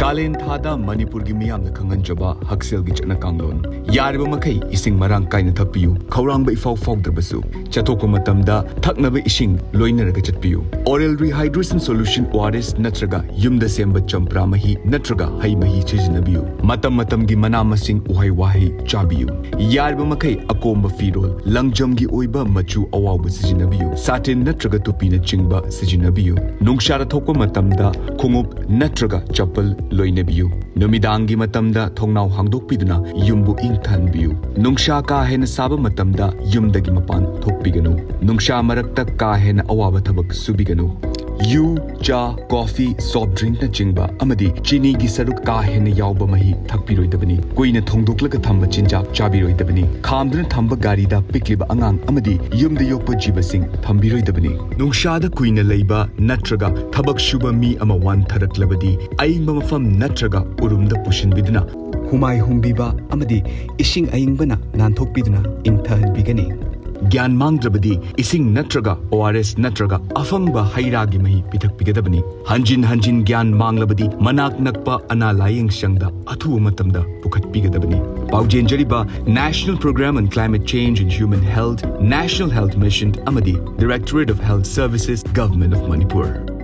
Kalen thada Manipur gi Miyamna khanganjaba haksel gi chana kanglon yariba makai ising marang kaina thakpiyu khawrang ba ifau fawdrabasu chathokpa matamda thaknaba ising loinaraga chatpiyu oral rehydration solution ORS natraga yumda semba champra mahi natraga hai mahi chijinabiyu matam gi mana masing uhai wahi chabiyu yariba makai akomba firol langjam gi oiba machu awawba sijinabiyu satin natraga tupina chingba sijinabiyu nungshara thokpa matamda khungup natraga chapal loinabiyu numidangi matamda thongnau hangdokpiduna yumbu ingthanbiyu nungsa Kahenna saba matamda yumdagi mapan thokpiganu nungsa marakta Kahenna awaba thabak subiganu yu cha coffee soft drink na chingba amadi chini gi saruk Kahenna yawba mahi thakpiroidabani koina thongdoklaga thamba chinjak chabiroidabani khamduna thamba gari da pikliba angang amadi yumda yokpa jibasing thambiroidabani nungsa da kuina leiba natraga thabak shuba mi ama wan tharaklabadi aingba mafam natraga urumda pushinbiduna humai humbiba amadi ising aingbana nanthokpiduna ingthanbigani Gyan mangdrabadi ising natraga ORS natraga afangba hairagi mahi pithakpigadabani hanjin gyan manglabadi manak nakpa analayeng sangda athu matamda pukhatpigadabani paujenjariba National Program on Climate Change and Human Health National Health Mission amadi Directorate of Health Services Government of Manipur